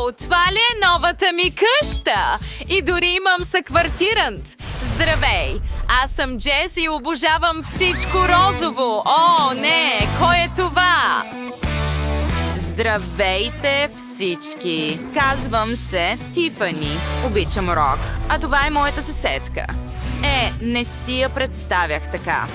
О, това ли е новата ми къща? И дори имам съквартирант. Здравей! Аз съм Джес и обожавам всичко розово. О, не! Кой е това? Здравейте всички! Казвам се Тифани. Обичам рок. А това е моята съседка. Не си я представях така.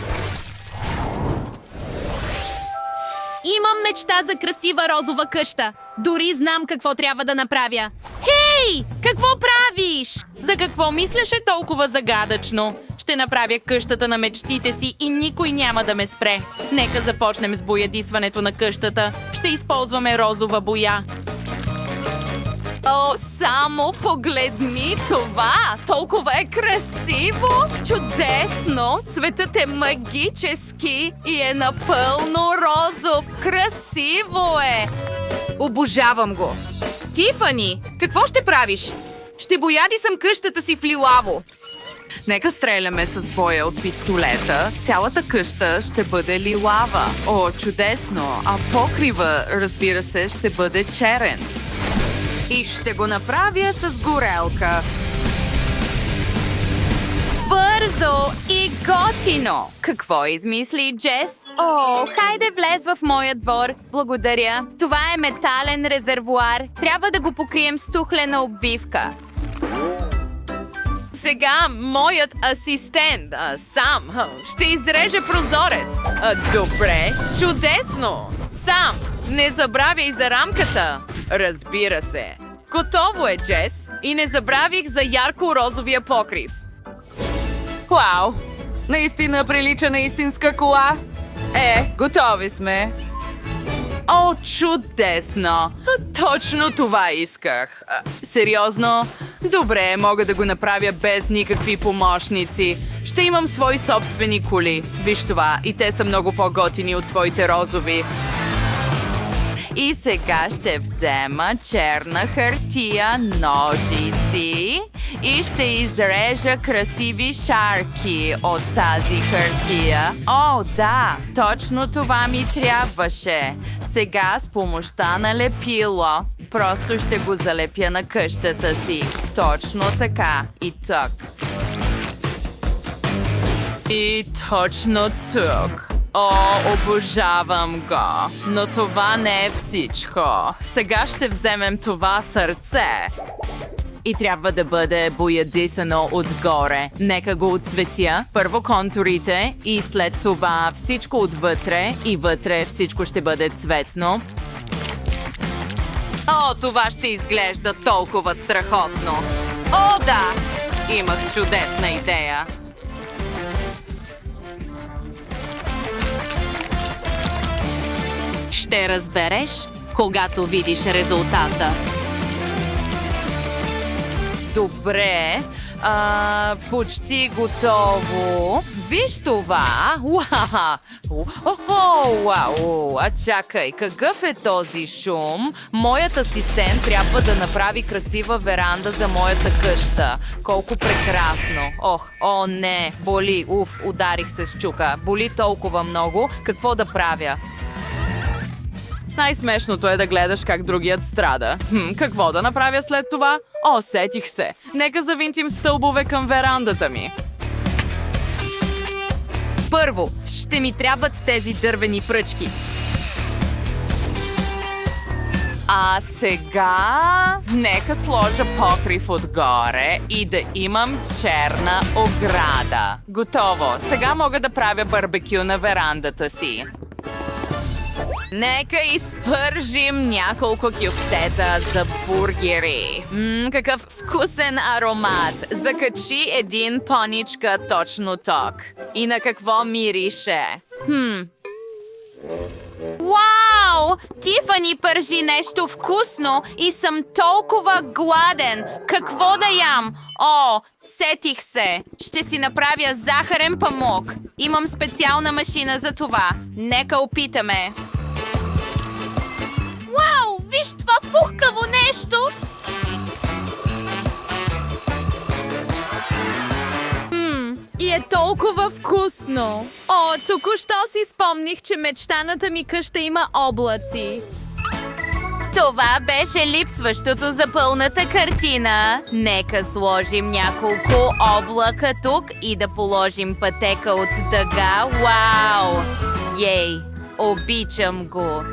Имам мечта за красива розова къща. Дори знам какво трябва да направя. Хей! Какво правиш? За какво мислеше толкова загадъчно? Ще направя къщата на мечтите си и никой няма да ме спре. Нека започнем с боядисването на къщата. Ще използваме розова боя. О, само погледни това! Толкова е красиво! Чудесно! Цветът е магически и е напълно розов. Красиво е! Обожавам го! Тифани, какво ще правиш? Ще боядисам къщата си в лилаво. Нека стреляме с боя от пистолета. Цялата къща ще бъде лилава. О, чудесно! А покрива, разбира се, ще бъде черен. И ще го направя с горелка. Бързо и готино! Какво измисли Джес? О, хайде влез в моя двор. Благодаря. Това е метален резервоар. Трябва да го покрием с тухлена обвивка. Сега моят асистент Сам ще изреже прозорец. Добре, чудесно! Сам, не забравяй за рамката. Разбира се. Готово е, Джес. И не забравих за ярко-розовия покрив. Вау! Наистина прилича на истинска кола. Готови сме. О, чудесно! Точно това исках. Сериозно? Добре, мога да го направя без никакви помощници. Ще имам свои собствени коли. Виж това, и те са много по-готини от твоите розови. И сега ще взема черна хартия, ножици и ще изрежа красиви шарки от тази хартия. О, да, точно това ми трябваше. Сега с помощта на лепило просто ще го залепя на къщата си. Точно така. И тук. И точно тук. О, обожавам го. Но това не е всичко. Сега ще вземем това сърце. И трябва да бъде боядисано отгоре. Нека го отцветя. Първо контурите и след това всичко отвътре. И вътре всичко ще бъде цветно. О, това ще изглежда толкова страхотно. О, да! Имах чудесна идея. Ще разбереш, когато видиш резултата. Добре, почти готово. Виж това! Вау! Чакай, какъв е този шум? Моят асистент трябва да направи красива веранда за моята къща. Колко прекрасно! О, не! Боли! Ударих се с чука. Боли толкова много. Какво да правя? Най-смешното е да гледаш как другият страда. Какво да направя след това? О, сетих се. Нека завинтим стълбове към верандата ми. Първо, ще ми трябват тези дървени пръчки. А сега нека сложа покрив отгоре и да имам черна ограда. Готово. Сега мога да правя барбекю на верандата си. Нека изпържим няколко кюфтета за бургери. Какъв вкусен аромат! Закачи един поничка точно тук. И на какво мирише? Вау! Тифани пържи нещо вкусно и съм толкова гладен. Какво да ям? О, сетих се. Ще си направя захарен памук. Имам специална машина за това. Нека опитаме. Вау! Виж това пухкаво нещо! И е толкова вкусно! О, току-що си спомних, че мечтаната ми къща има облаци. Това беше липсващото за пълната картина. Нека сложим няколко облака тук и да положим пътека от дъга. Вау! Ей, обичам го.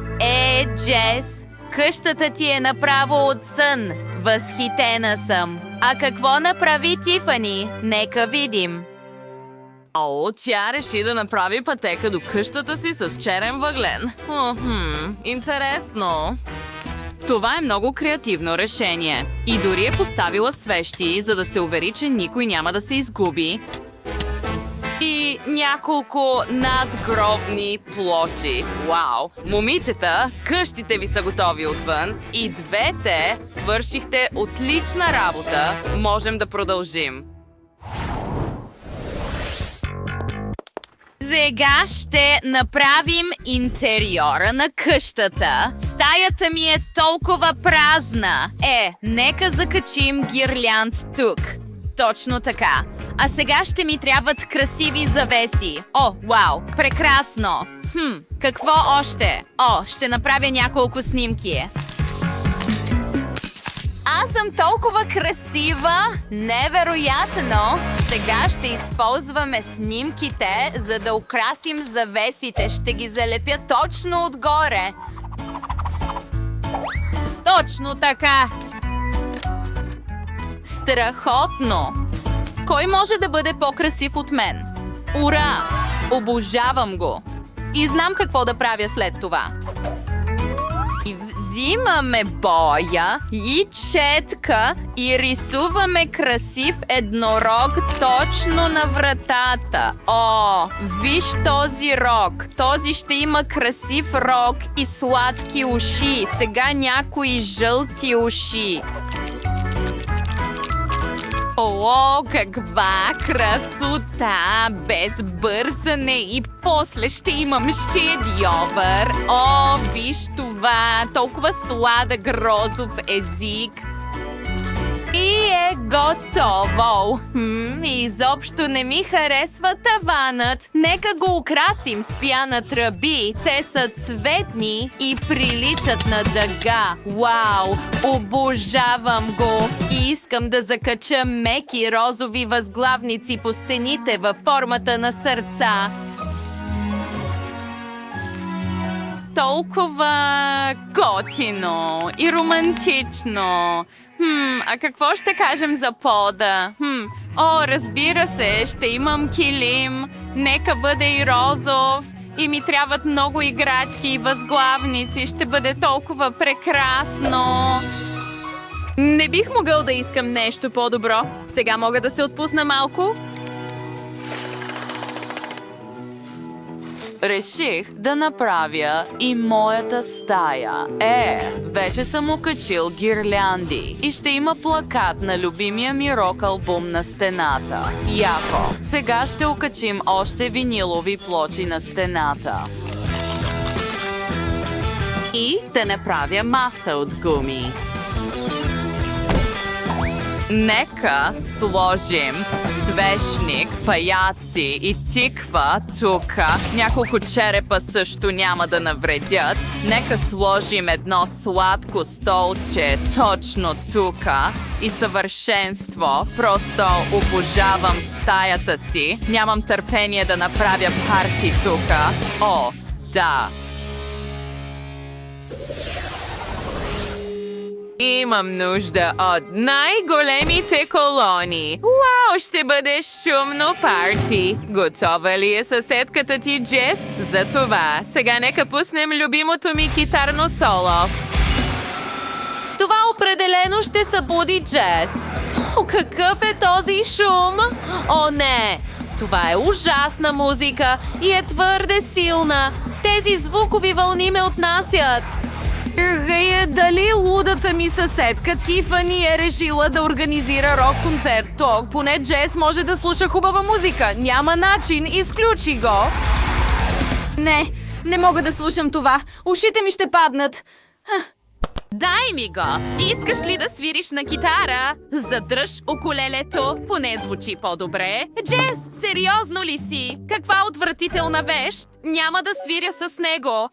Джес, къщата ти е направо от сън. Възхитена съм. А какво направи Тифани? Нека видим. Тя реши да направи пътека до къщата си с черен въглен. Интересно. Това е много креативно решение. И дори е поставила свещи, за да се увери, че никой няма да се изгуби. И няколко надгробни плочи. Вау! Момичета, къщите ви са готови отвън. И двете свършихте отлична работа. Можем да продължим. Сега ще направим интериора на къщата. Стаята ми е толкова празна. Нека закачим гирлянд тук. Точно така. А сега ще ми трябват красиви завеси. Вау, прекрасно. Какво още? Ще направя няколко снимки. Аз съм толкова красива! Невероятно! Сега ще използваме снимките, за да украсим завесите. Ще ги залепя точно отгоре. Точно така! Страхотно! Кой може да бъде по-красив от мен? Ура! Обожавам го! И знам какво да правя след това. И взимаме боя и четка и рисуваме красив еднорог точно на вратата. Виж този рог. Този ще има красив рог и сладки уши. Сега някои жълти уши. Каква красота! Без бързане и после ще имам шедьовър. Виж това! Толкова сладък розов език. И е готово! Изобщо не ми харесва таванът. Нека го украсим с пяна тръби. Те са цветни и приличат на дъга. Вау! Обожавам го! И искам да закача меки розови възглавници по стените във формата на сърца. Толкова готино и романтично. А какво ще кажем за пода? Разбира се, ще имам килим. Нека бъде и розов. И ми трябват много играчки и възглавници. Ще бъде толкова прекрасно. Не бих могъл да искам нещо по-добро. Сега мога да се отпусна малко. Реших да направя и моята стая. Вече съм окачил гирлянди и ще има плакат на любимия ми рок-албум на стената. Яко! Сега ще окачим още винилови плочи на стената. И да направя маса от гуми. Нека сложим свещник, паяци и тиква тука. Няколко черепа също няма да навредят. Нека сложим едно сладко столче точно тука. И съвършенство. Просто обожавам стаята си. Нямам търпение да направя парти тука. Да. Имам нужда от най-големите колони. Вау, ще бъде шумно парти. Готова ли е съседката ти, Джес? За това, сега нека пуснем любимото ми китарно соло. Това определено ще събуди Джес. Какъв е този шум? Не! Това е ужасна музика и е твърде силна. Тези звукови вълни ме отнасят. Дали лудата ми съседка Тифани е решила да организира рок-концерт тук? Поне Джес може да слуша хубава музика. Няма начин, изключи го. Не мога да слушам това. Ушите ми ще паднат. Дай ми го! Искаш ли да свириш на китара? Задръж укулелето, поне звучи по-добре. Джес, сериозно ли си? Каква отвратителна вещ? Няма да свиря с него.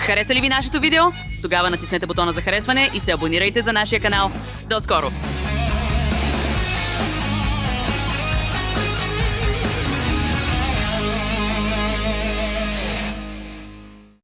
Хареса ли ви нашето видео? Тогава натиснете бутона за харесване и се абонирайте за нашия канал. До скоро!